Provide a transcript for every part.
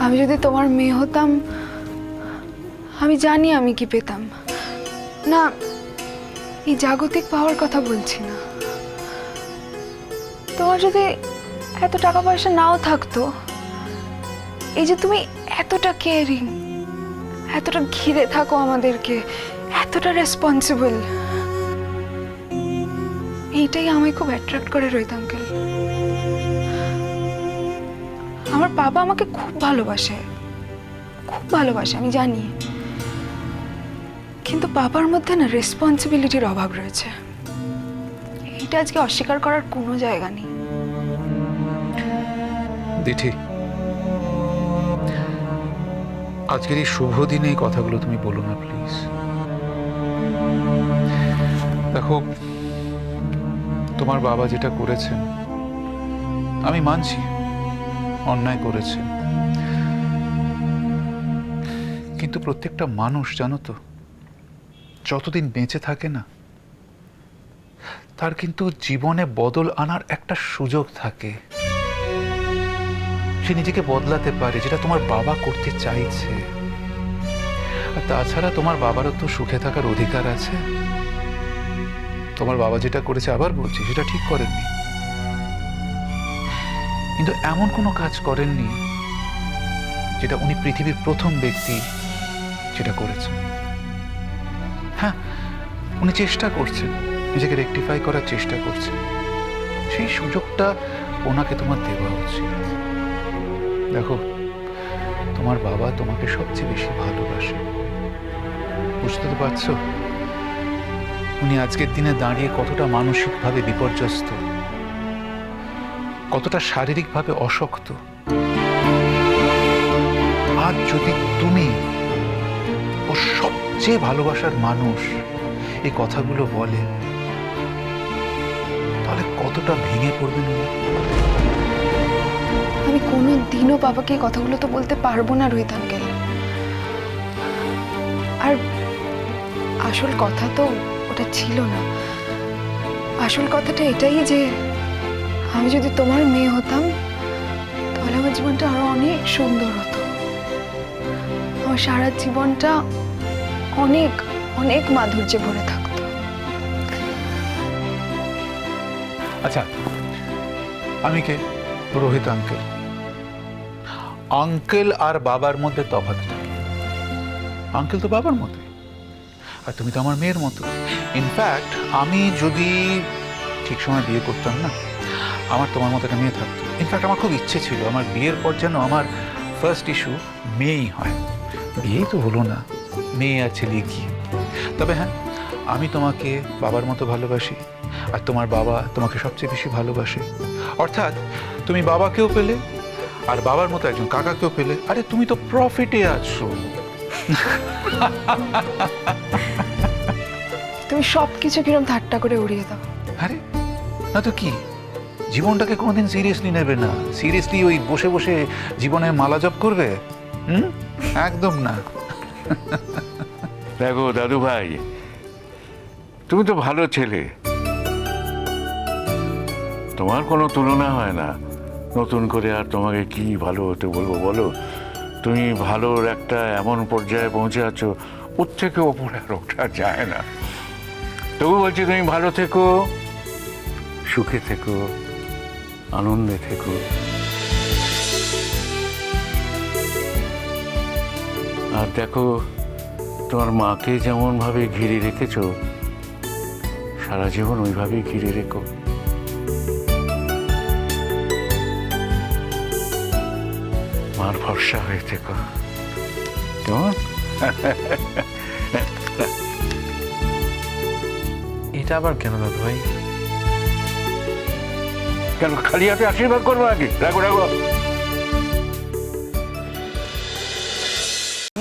আমি যদি তোমার মেয়ে হতাম, আমি জানি আমি কি পেতাম। না, এই জাগতিক পাওয়ার কথা বলছি না। তোমার যদি এত টাকা পয়সা নাও থাকতো, এই যে তুমি এতটা কেয়ারিং, এতটা ঘিরে থাকো আমাদেরকে, এতটা রেসপন্সিবল, এইটাই আমায় খুব অ্যাট্রাক্ট করে রোহিত আঙ্কেল। আমার বাবা আমাকে খুব ভালোবাসে, খুব ভালোবাসে, আমি জানি। কিন্তু বাবার মধ্যে না রেসপন্সিবিলিটির অভাব রয়েছে, এইটা আজকে অস্বীকার করার কোনো জায়গা নেই। দিঠি, আজকের এই শুভ দিনে এই কথাগুলো তুমি বলো না প্লিজ। দেখো, তোমার বাবা যেটা করেছেন আমি মানছি, অন্যায় করেছে, কিন্তু প্রত্যেকটা মানুষ জানো তো, যতদিন বেঁচে থাকে না তার কিন্তু জীবনে বদল আনার একটা সুযোগ থাকে। সে নিজেকে বদলাতে পারে, যেটা তোমার বাবা করতে চাইছে। আর তাছাড়া তোমার বাবারও তো সুখে থাকার অধিকার আছে। তোমার বাবা যেটা করেছে, আবার বলছি, সেটা ঠিক করেননি, কিন্তু এমন কোনো কাজ করেননি যেটা উনি পৃথিবীর প্রথম ব্যক্তি যেটা করেছেন। হ্যাঁ, উনি চেষ্টা করছেন, নিজেকে রেকটিফাই করার চেষ্টা করছেন। সেই সুযোগটা ওনাকে তোমার দেওয়া উচিত। দেখো, তোমার বাবা তোমাকে সবচেয়ে বেশি ভালোবাসে, বুঝতে তো পারছো? উনি আজকের দিনে দাঁড়িয়ে কতটা মানসিকভাবে বিপর্যস্ত, কতটা শারীরিকভাবে অশক্ত। আজ যদি তুমি, ও সবচেয়ে ভালোবাসার মানুষ, এই কথাগুলো বলে, তাহলে কতটা ভেঙে পড়বেন উনি। আমি কোনো দিনও বাবাকে এই কথাগুলো তো বলতে পারবো না রোহিত আঙ্কেল। আর আসল কথা তো ওটা ছিল না। আসল কথাটা এটাই যে আমি যদি তোমার মেয়ে হতাম, তাহলে আমার জীবনটা আরো অনেক সুন্দর হতো। আমার সারা জীবনটা অনেক অনেক মাধুর্যে ভরে থাকতো। আচ্ছা, আমি কে? রোহিত আঙ্কেল। আঙ্কেল আর বাবার মধ্যে তফাৎটা কি? আঙ্কেল তো বাবার মতো, আর তুমি তো আমার মেয়ের মতো। ইনফ্যাক্ট আমি যদি ঠিক সময় বিয়ে করতাম না, আমার তোমার মতো একটা মেয়ে থাকতো। ইনফ্যাক্ট আমার খুব ইচ্ছে ছিল আমার বিয়ের পর যেন আমার ফার্স্ট ইস্যু মেয়েই হয়। বিয়েই তো হলো না, মেয়ে আর ছেলে কি। তবে হ্যাঁ, আমি তোমাকে বাবার মতো ভালোবাসি, আর তোমার বাবা তোমাকে সবচেয়ে বেশি ভালোবাসে। অর্থাৎ তুমি বাবাকেও পেলে, আর বাবার মতো একজন কাকাকেও পেলে। আরে তুমি তো প্রফিটে আছো। তুমি সবকিছু কিরম ঠাট্টা করে উড়িয়ে দাও। আরে না তো কি, জীবনটাকে কোনোদিন সিরিয়াসলি নেবে না। সিরিয়াসলি ওই বসে বসে জীবনের মালা জপ করবে? একদম না। দেখো দাদু ভাই, তুমি তো ভালো ছেলে, তোমার কোনো তুলনা হয় না। নতুন করে আর তোমাকে কি ভালো হতে বলবো বলো? তুমি ভালোর একটা এমন পর্যায়ে পৌঁছে আছো, ওর থেকে ওপরে আর ওঠা যায় না। তবু বলছি, তুমি ভালো থেকো, সুখে থেকো, আনন্দে থেকো। আর দেখো, তোমার মাকে যেমন ভাবে ঘিরে রেখেছো, সারা জীবন ওইভাবেই ঘিরে রেখো। মার ভরসা হয়ে থেকো, কেমন? এটা আবার কেন দাদু ভাই? কেন খালি হাতে আশীর্বাদ করবো নাকি? রাখো রাখো।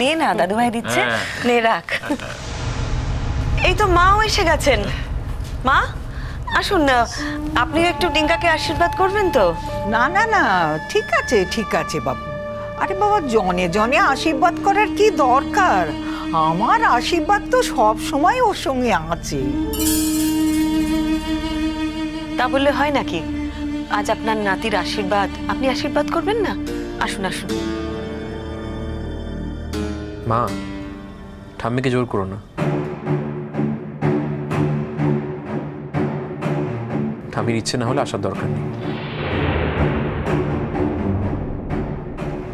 নে না, দাদু ভাই দিচ্ছে, নে রাখ। এই তো মাও এসে গেছেন। মা আসুন না, আপনিও একটু টিঙ্কাকে আশীর্বাদ করবেন তো? না না না, ঠিক আছে ঠিক আছে বাবু। আরে বাবা, জনে জনে আশীর্বাদ করার কি দরকার? আমার আশীর্বাদ তো সব সময় ওর সঙ্গে আছে। তা বললে হয় নাকি? আজ আপনার নাতির আশীর্বাদ, আপনি আশীর্বাদ করবেন না? আসুন আসুন। মা, ঠাম্মিকে জোর করো না। ঠাম্মির ইচ্ছে না হলে আসার দরকার নেই।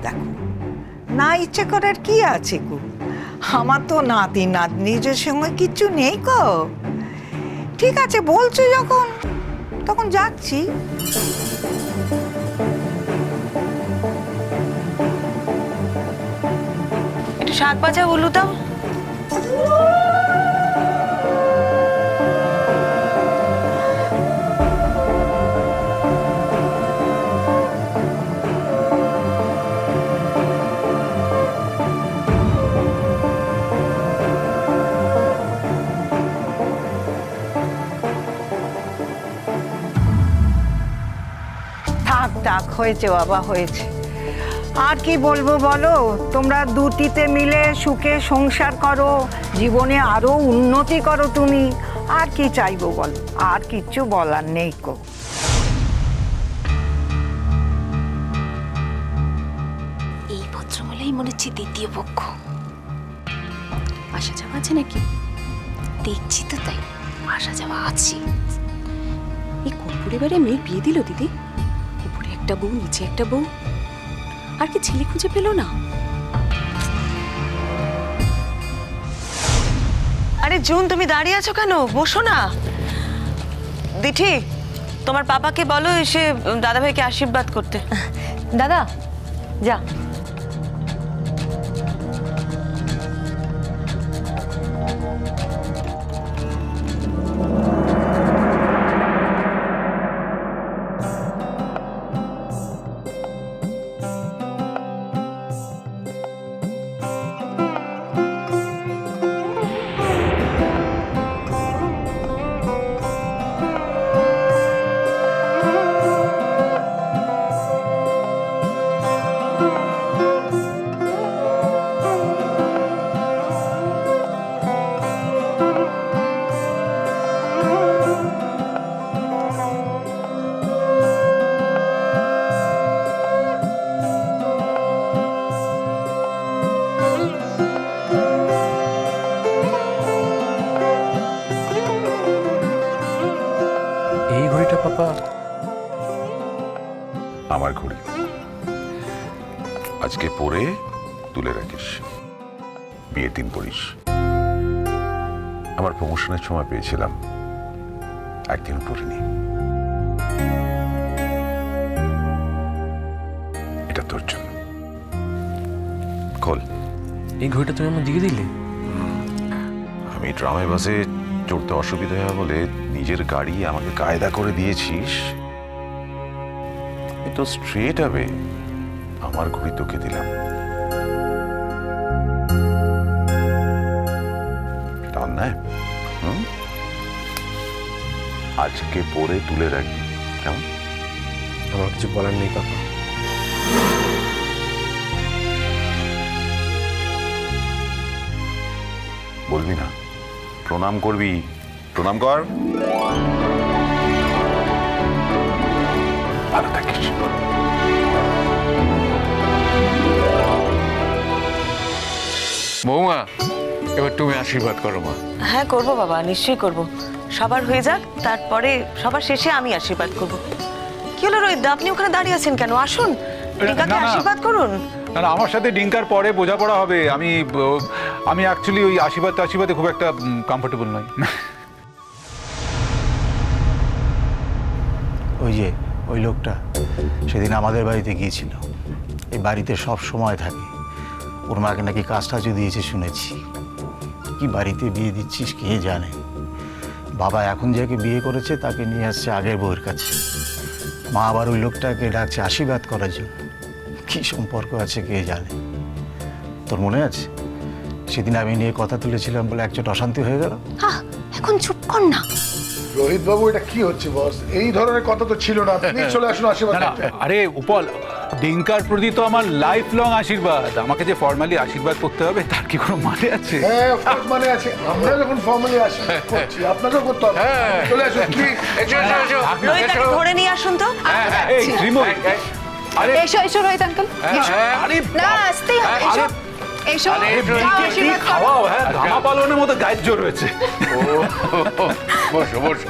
দেখো, না ইচ্ছে করার কি আছে গো? আমার তো নাতি নাতনিদের সঙ্গে কিচ্ছু নেই গো। ঠিক আছে বলছো যখন, তখন যাচ্ছি। একটু শাক ভাজা উলু দাও। থাক থাক, হয়েছে বাবা, হয়েছে। আর কি বলবো বলো, তোমরা দুটিতে মিলে সুখে সংসার করো, জীবনে আরো উন্নতি করো তুমি। আর কি চাইবো বলো, আর কিচ্ছু বলার নেই গো। এই ভদ্রমহলেই মনে হচ্ছে দ্বিতীয় পক্ষ। আসা যাওয়া আছে নাকি? দেখছি তো তাই, আসা যাওয়া আছে। এই কর্পূরে বাড়ি মেয়ের বিয়ে দিল দিদি? উপরে একটা বউ, নিচে একটা বউ, আর কি ছেলে খুঁজে পেল না? আরে জুন, তুমি দাঁড়িয়ে আছো কেন? বসো না। দিঠি, তোমার পাপাকে বলো এসে দাদাভাইকে আশীর্বাদ করতে। দাদা যা। এই ঘড়িটা পাপা? আমার ঘড়ি আজকে পরে তুলে রাখিস, বিয়ের দিন পড়িস। আমার প্রমোশনের সময় পেয়েছিলাম, একদিন পরিনি। এটা তোর জন্য। খোল। এই ঘড়িটা তুমি আমার দিয়ে দিলে? আমি ট্রামে বাসে চড়তে অসুবিধা হয় বলে নিজের গাড়ি আমাকে কায়দা করে দিয়েছিস। তো স্ট্রেট হবে আমার ঘড়ি তোকে দিলাম। এটা অন্যায়? আজকে পরে তুলে রাখবি, কেমন? আমার কিছু বলার নেই পাপা। বলবি না? প্রণাম করবি, প্রণাম কর। ভালো থাকিস। বৌমা, এবার তুমি আশীর্বাদ করো মা। হ্যাঁ করবো বাবা, নিশ্চয়ই করব। সবার হয়ে যাক, তারপরে সবার শেষে আমি আশীর্বাদ করব। কি হলো রোহিত, আপনি ওখানে দাঁড়িয়ে আছেন কেন? আসুন, টিকাকে না, না। আশীর্বাদ করুন। না না, আমার সাথে ডিঙ্কার পরে বোঝাপড়া হবে। আমি অ্যাকচুয়ালি ওই আশীর্বাদে খুব একটা কমফোর্টেবল নই। ওই যে ওই লোকটা সেদিন আমাদের বাড়িতে গিয়েছিল, এই বাড়িতে সব সময় থাকে। ওর মাকে নাকি কাজ টাজও দিয়েছে শুনেছি। কি বাড়িতে বিয়ে দিচ্ছিস কে জানে। বাবা এখন যাকে বিয়ে করেছে তাকে নিয়ে আসছে আগের বউয়ের কাছে। মা আবার ওই লোকটাকে ডাকছে আশীর্বাদ করার জন্য। কি সম্পর্ক আছে কে জানে। তোর মনে আছে সেদিন আমি নিয়ে কথা তুলেছিলাম বলে একচোট অশান্তি হয়ে গেল? এখন চুপ কর না। রোহিত বাবু, এটা কি হচ্ছে বস? এই ধরনের কথা তো ছিল না। আপনি চলে আসুন আশীর্বাদ না না, করতে। আরে উপল, ডিঙ্কার প্রতি তো আমার লাইফ লং আশীর্বাদ। আমাকে যে ফর্মালি আশীর্বাদ করতে হবে তার কি কোনো মানে আছে? হ্যাঁ, অফকোর্স মানে আছে। আমরা যখন ফর্মালি আশীর্বাদ করছি, আপনাকেও করতে হবে। চলে আসুন প্লিজ। রোহিতকে ধরে নিয়ে আসুন তো। এই শ্রীময়ী, আরে এসো এসো রোহিত আঙ্কেল, আরে না আসতেই হবে। এসো এসো আরে, এসো, যাও, কি আশীর্বাদ করো। খাওয়াও, হ্যাঁ গামা পালনের মতো গায়ের জোর হয়েছে। ও বসো বসো